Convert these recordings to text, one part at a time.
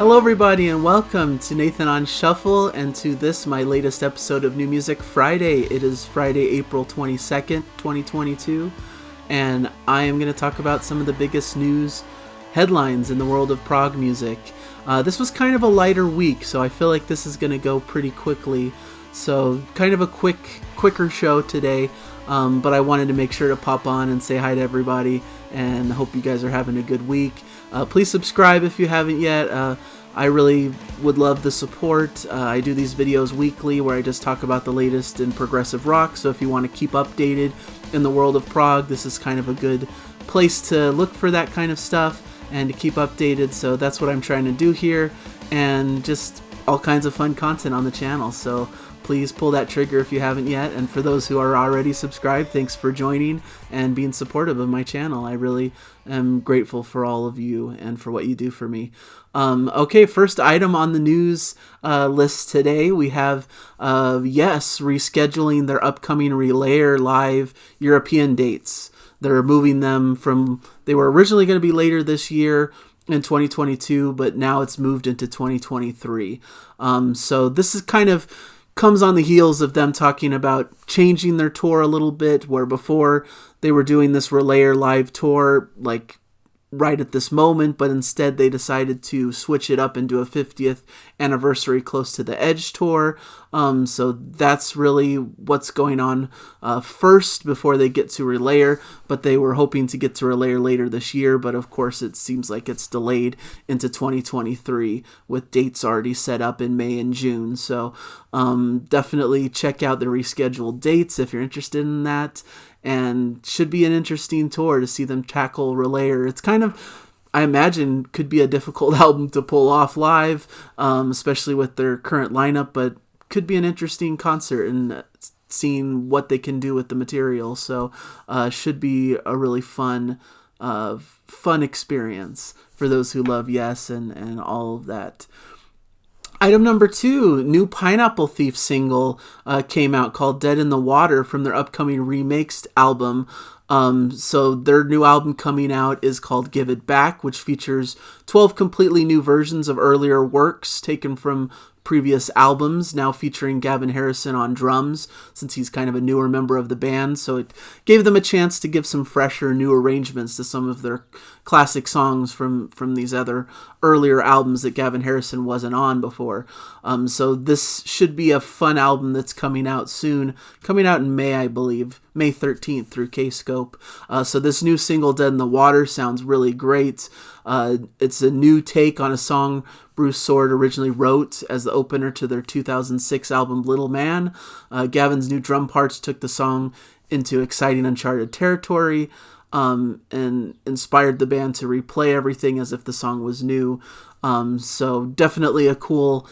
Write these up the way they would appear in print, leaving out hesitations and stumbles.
Hello everybody and welcome to Nathan on Shuffle and to this, my latest episode of New Music Friday. It is Friday, April 22nd, 2022, and I am going to talk about some of the biggest news headlines in the world of prog music. This was kind of a lighter week, so I feel like this is going to go pretty quickly. So kind of a quicker show today, but I wanted to make sure to pop on and say hi to everybody and hope you guys are having a good week. Please subscribe if you haven't yet. I really would love the support. I do these videos weekly where I just talk about the latest in progressive rock, so if you want to keep updated in the world of prog, this is kind of a good place to look for that kind of stuff and to keep updated. So that's what I'm trying to do here, and just all kinds of fun content on the channel. So please pull that trigger if you haven't yet. And for those who are already subscribed, thanks for joining and being supportive of my channel. I really am grateful for all of you and for what you do for me. Okay, first item on the news list today, we have Yes rescheduling their upcoming Relayer Live European dates. They're moving them from, they were originally going to be later this year in 2022, but now it's moved into 2023. So this is kind of comes on the heels of them talking about changing their tour a little bit, where before they were doing this Relayer Live tour like right at this moment, but instead they decided to switch it up into a 50th anniversary Close to the Edge tour. So that's really what's going on first before they get to Relayer, but they were hoping to get to Relayer later this year, but of course it seems like it's delayed into 2023 with dates already set up in May and June. So definitely check out the rescheduled dates if you're interested in that. And should be an interesting tour to see them tackle Relayer. It's kind of, I imagine, could be a difficult album to pull off live, especially with their current lineup, but could be an interesting concert and seeing what they can do with the material. So should be a really fun experience for those who love Yes and all of that. Item number 2, new Pineapple Thief single came out called Dead in the Water from their upcoming Remixed album. So their new album coming out is called Give It Back, which features 12 completely new versions of earlier works taken from previous albums, now featuring Gavin Harrison on drums, since he's kind of a newer member of the band. So it gave them a chance to give some fresher, new arrangements to some of their classic songs from these other earlier albums that Gavin Harrison wasn't on before. So this should be a fun album that's coming out soon, coming out in May, I believe, May 13th through K-Scope. So this new single, Dead in the Water, sounds really great. It's a new take on a song Bruce Sword originally wrote as the opener to their 2006 album Little Man. Gavin's new drum parts took the song into exciting uncharted territory and inspired the band to replay everything as if the song was new. So definitely a cool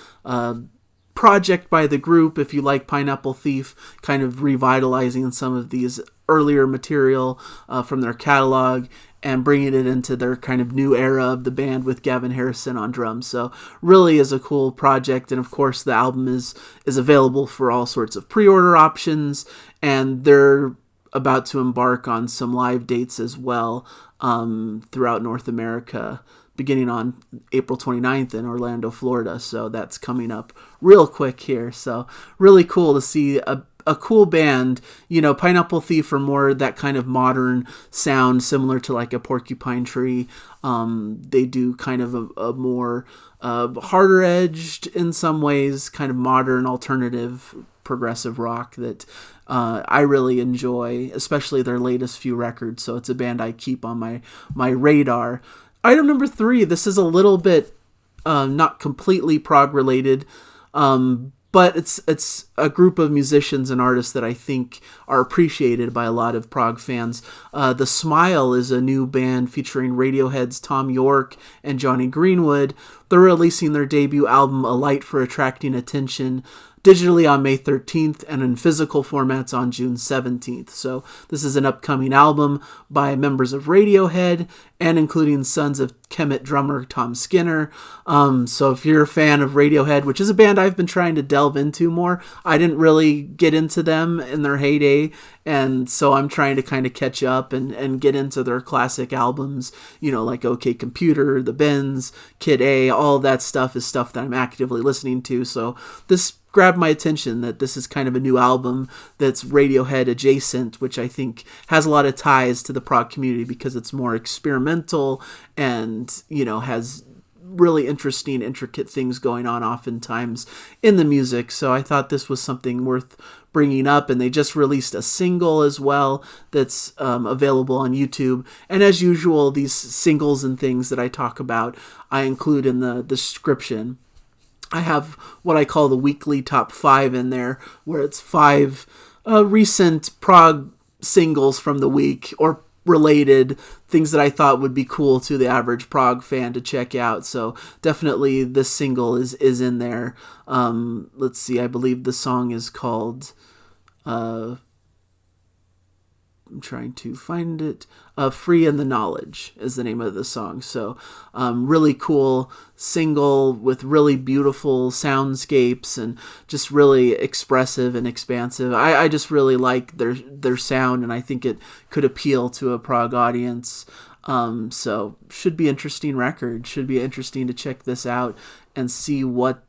project by the group if you like Pineapple Thief, kind of revitalizing some of these earlier material from their catalog and bringing it into their kind of new era of the band with Gavin Harrison on drums. So really is a cool project, and of course the album is available for all sorts of pre-order options, and they're about to embark on some live dates as well throughout North America, beginning on April 29th in Orlando, Florida. So that's coming up real quick here. So really cool to see a cool band. You know, Pineapple Thief are more that kind of modern sound, similar to like a Porcupine Tree. They do kind of a more harder edged, in some ways, kind of modern alternative progressive rock that I really enjoy, especially their ast few records. So it's a band I keep on my radar. Item number 3, this is a little bit not completely prog related, but it's a group of musicians and artists that I think are appreciated by a lot of prog fans. The Smile is a new band featuring Radiohead's Thom, Yorke, and Jonny Greenwood. They're releasing their debut album, A Light for Attracting Attention, digitally on May 13th and in physical formats on June 17th. So this is an upcoming album by members of Radiohead and including Sons of Kemet drummer Tom Skinner. So if you're a fan of Radiohead, which is a band I've been trying to delve into more, I didn't really get into them in their heyday, and so I'm trying to kind of catch up and get into their classic albums, like OK Computer, The Bends, Kid A, all that stuff is stuff that I'm actively listening to. So this grabbed my attention, that this is kind of a new album that's Radiohead adjacent, which I think has a lot of ties to the prog community because it's more experimental and, has really interesting, intricate things going on oftentimes in the music. So I thought this was something worth bringing up, and they just released a single as well that's available on YouTube. And as usual, these singles and things that I talk about, I include in the description. I have what I call the weekly top 5 in there, where it's 5 recent prog singles from the week or related things that I thought would be cool to the average prog fan to check out. So definitely this single is in there. Let's see, I believe the song is called I'm trying to find it. Free in the Knowledge is the name of the song. So really cool single with really beautiful soundscapes and just really expressive and expansive. I just really like their sound, and I think it could appeal to a prog audience. So should be interesting record. Should be interesting to check this out and see what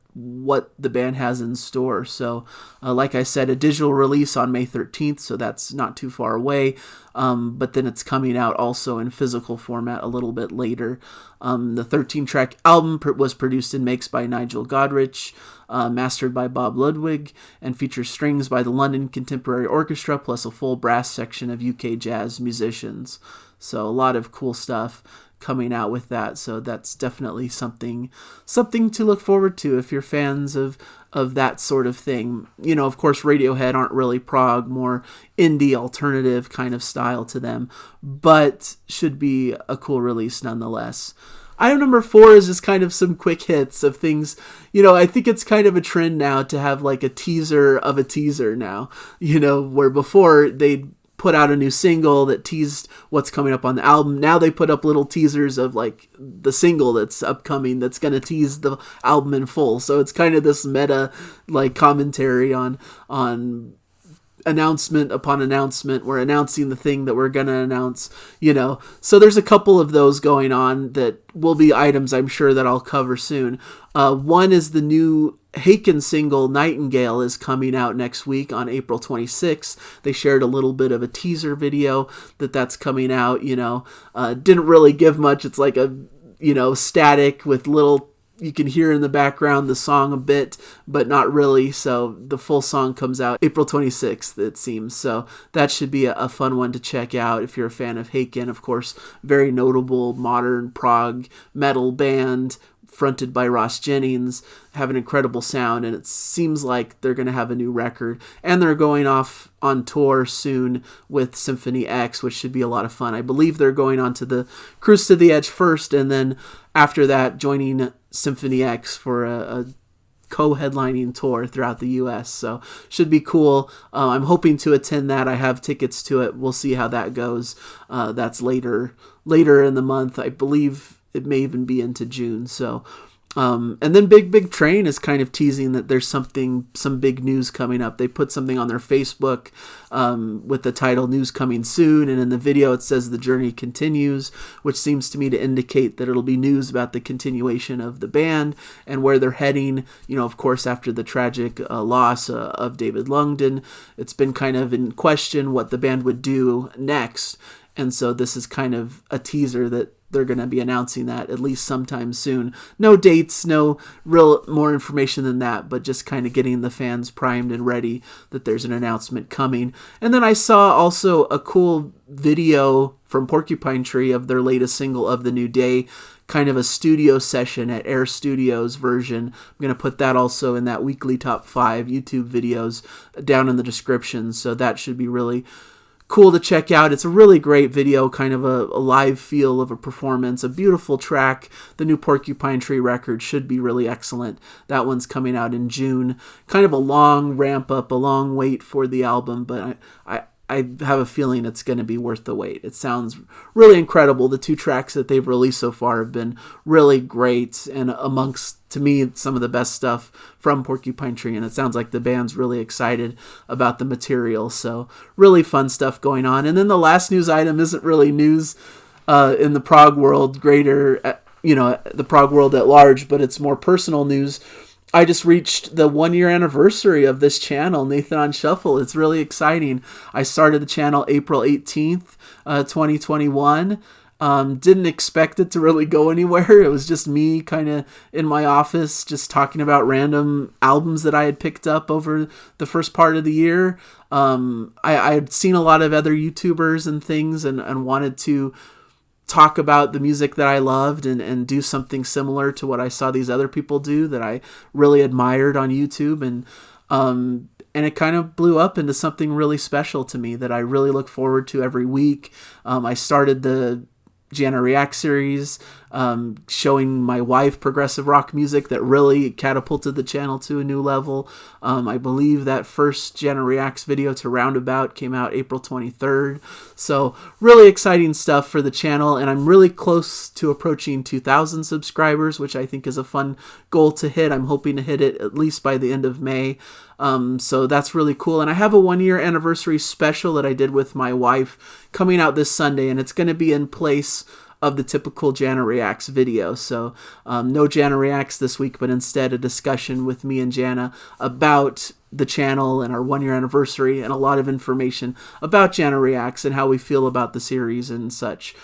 the band has in store. So like I said, a digital release on May 13th, so that's not too far away, but then it's coming out also in physical format a little bit later. The 13-track album was produced and mixed by Nigel Godrich, mastered by Bob Ludwig, and features strings by the London Contemporary Orchestra plus a full brass section of UK jazz musicians. So a lot of cool stuff coming out with that, so that's definitely something to look forward to if you're fans of that sort of thing. Of course, Radiohead aren't really prog, more indie alternative kind of style to them, but should be a cool release nonetheless. Item number 4 is just kind of some quick hits of things. I think it's kind of a trend now to have like a teaser of a teaser now, where before they'd put out a new single that teased what's coming up on the album. Now they put up little teasers of like the single that's upcoming that's going to tease the album in full. So it's kind of this meta like commentary on announcement upon announcement. We're announcing the thing that we're going to announce, So there's a couple of those going on that will be items I'm sure that I'll cover soon. One is the new Haken single Nightingale is coming out next week on April 26th. They shared a little bit of a teaser video that's coming out, didn't really give much. It's like a, static with little, you can hear in the background the song a bit, but not really. So the full song comes out April 26th, it seems. So that should be a fun one to check out if you're a fan of Haken. Of course, very notable modern prog metal band fronted by Ross Jennings, have an incredible sound, and it seems like they're going to have a new record, and they're going off on tour soon with Symphony X, which should be a lot of fun. I believe they're going on to the Cruise to the Edge first, and then after that joining Symphony X for a co-headlining tour throughout the U.S., so should be cool. I'm hoping to attend that. I have tickets to it. We'll see how that goes. That's later in the month. I believe it may even be into June. So, and then Big Train is kind of teasing that there's some big news coming up. They put something on their Facebook with the title "News Coming Soon," and in the video it says "The Journey Continues," which seems to me to indicate that it'll be news about the continuation of the band and where they're heading. Of course, after the tragic loss of David Lungden, it's been kind of in question what the band would do next. And so this is kind of a teaser that they're going to be announcing that at least sometime soon. No dates, no real more information than that, but just kind of getting the fans primed and ready that there's an announcement coming. And then I saw also a cool video from Porcupine Tree of their latest single, Of the New Day, kind of a studio session at Air Studios version. I'm going to put that also in that weekly top 5 YouTube videos down in the description. So that should be really cool to check out. It's a really great video, kind of a live feel of a performance, a beautiful track. The new Porcupine Tree record should be really excellent. That one's coming out in June. Kind of a long ramp up, a long wait for the album, but I have a feeling it's going to be worth the wait. It sounds really incredible. The 2 tracks that they've released so far have been really great, and amongst, to me, some of the best stuff from Porcupine Tree, and it sounds like the band's really excited about the material, so really fun stuff going on. And then the last news item isn't really news in the prog world, the prog world at large, but it's more personal news. I just reached the 1-year anniversary of this channel, Nathan on Shuffle. It's really exciting. I started the channel April 18th, 2021. Didn't expect it to really go anywhere. It was just me kind of in my office, just talking about random albums that I had picked up over the first part of the year. I had seen a lot of other YouTubers and things and wanted to talk about the music that I loved and do something similar to what I saw these other people do that I really admired on YouTube. And it kind of blew up into something really special to me that I really look forward to every week. I started the Jana React series, showing my wife progressive rock music that really catapulted the channel to a new level. I believe that first Jana Reacts video to Roundabout came out April 23rd. So really exciting stuff for the channel, and I'm really close to approaching 2,000 subscribers, which I think is a fun goal to hit. I'm hoping to hit it at least by the end of May. So that's really cool. And I have a 1-year anniversary special that I did with my wife coming out this Sunday, and it's going to be in place of the typical Jana Reacts video. So no Jana Reacts this week, but instead a discussion with me and Jana about the channel and our 1-year anniversary, and a lot of information about Jana Reacts and how we feel about the series and such.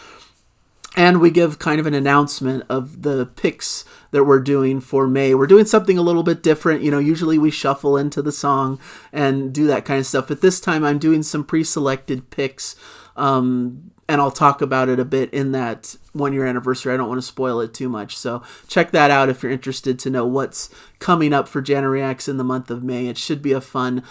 And we give kind of an announcement of the picks that we're doing for May. We're doing something a little bit different. Usually we shuffle into the song and do that kind of stuff. But this time I'm doing some pre-selected picks, and I'll talk about it a bit in that 1-year anniversary. I don't want to spoil it too much. So check that out if you're interested to know what's coming up for Jana Reacts in the month of May. It should be a fun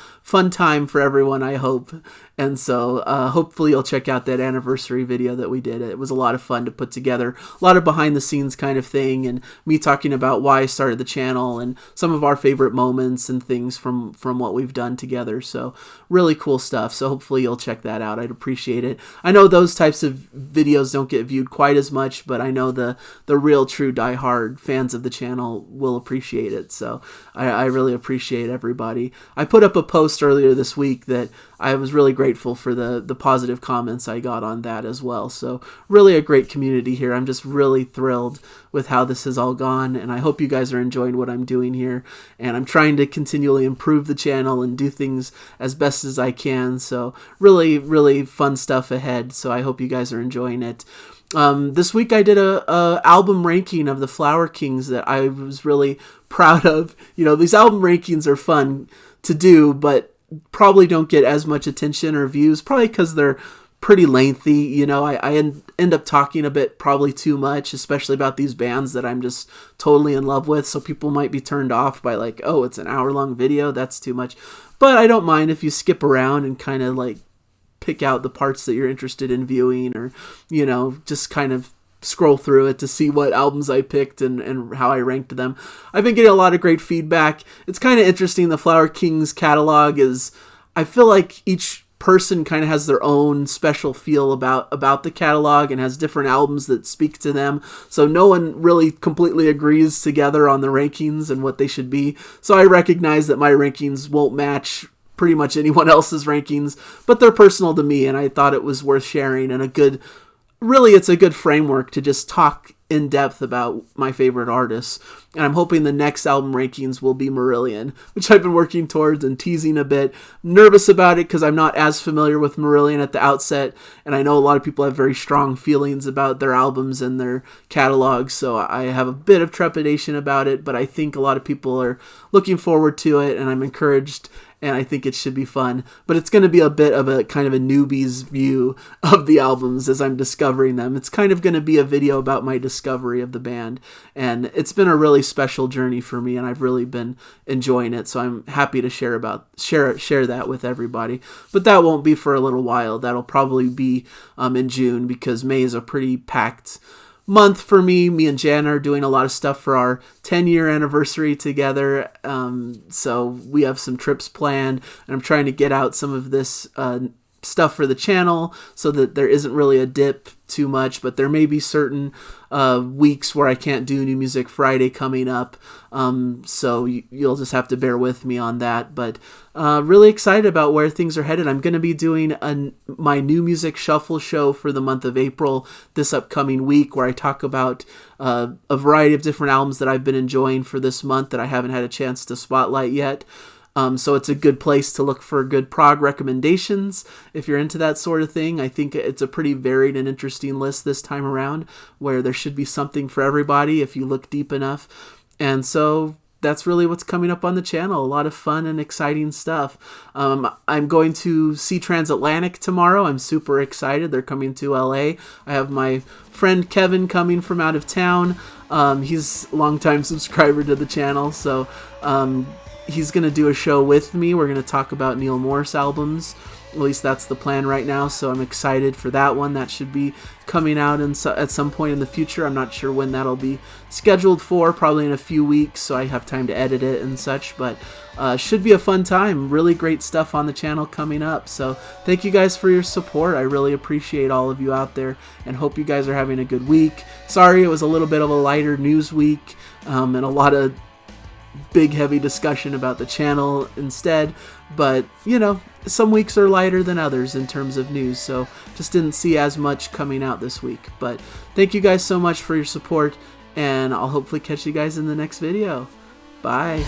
time for everyone, I hope. And so hopefully you'll check out that anniversary video that we did. It was a lot of fun to put together, a lot of behind the scenes kind of thing, and me talking about why I started the channel and some of our favorite moments and things from what we've done together. So really cool stuff. So hopefully you'll check that out. I'd appreciate it. I know those types of videos don't get viewed quite as much, but I know the real true diehard fans of the channel will appreciate it. So I really appreciate everybody. I put up a post earlier this week that I was really grateful for the positive comments I got on that as well. So really a great community here. I'm just really thrilled with how this has all gone, and I hope you guys are enjoying what I'm doing here. And I'm trying to continually improve the channel and do things as best as I can. So really, really fun stuff ahead. So I hope you guys are enjoying it. This week I did a album ranking of the Flower Kings that I was really proud of. These album rankings are fun to do, but probably don't get as much attention or views, probably because they're pretty lengthy. I end up talking a bit, probably too much, especially about these bands that I'm just totally in love with. So people might be turned off by like, oh, it's an hour-long video. That's too much. But I don't mind if you skip around and kind of like pick out the parts that you're interested in viewing, or, just kind of scroll through it to see what albums I picked and how I ranked them. I've been getting a lot of great feedback. It's kind of interesting. The Flower Kings catalog is, I feel like each person kind of has their own special feel about the catalog and has different albums that speak to them. So no one really completely agrees together on the rankings and what they should be. So I recognize that my rankings won't match pretty much anyone else's rankings, but they're personal to me, and I thought it was worth sharing, and it's a good framework to just talk in depth about my favorite artists. And I'm hoping the next album rankings will be Marillion, which I've been working towards and teasing a bit. Nervous about it because I'm not as familiar with Marillion at the outset, and I know a lot of people have very strong feelings about their albums and their catalogs, so I have a bit of trepidation about it, but I think a lot of people are looking forward to it, and I'm encouraged and I think it should be fun. But it's going to be a bit of a kind of a newbie's view of the albums as I'm discovering them. It's kind of going to be a video about my discovery of the band, and it's been a really special journey for me, and I've really been enjoying it. So I'm happy to share that with everybody. But that won't be for a little while. That'll probably be in June, because May is a pretty packed month for me. Me and Jan are doing a lot of stuff for our 10-year anniversary together. So we have some trips planned, and I'm trying to get out some of this stuff for the channel so that there isn't really a dip too much, but there may be certain weeks where I can't do New Music Friday coming up, so you'll just have to bear with me on that. But really excited about where things are headed. I'm going to be doing my New Music Shuffle show for the month of April this upcoming week, where I talk about a variety of different albums that I've been enjoying for this month that I haven't had a chance to spotlight yet. So it's a good place to look for good prog recommendations if you're into that sort of thing. I think it's a pretty varied and interesting list this time around, where there should be something for everybody if you look deep enough. And so that's really what's coming up on the channel. A lot of fun and exciting stuff. I'm going to see Transatlantic tomorrow. I'm super excited. They're coming to LA. I have my friend Kevin coming from out of town. He's a longtime subscriber to the channel, so he's going to do a show with me. We're going to talk about Neil Morris albums. At least that's the plan right now, so I'm excited for that one. That should be coming out at some point in the future. I'm not sure when that'll be scheduled for, probably in a few weeks, so I have time to edit it and such, but should be a fun time. Really great stuff on the channel coming up, so thank you guys for your support. I really appreciate all of you out there, and hope you guys are having a good week. Sorry it was a little bit of a lighter news week, and a lot of big heavy discussion about the channel instead, but you know, some weeks are lighter than others in terms of news, so just didn't see as much coming out this week. But thank you guys so much for your support, and I'll hopefully catch you guys in the next video. Bye.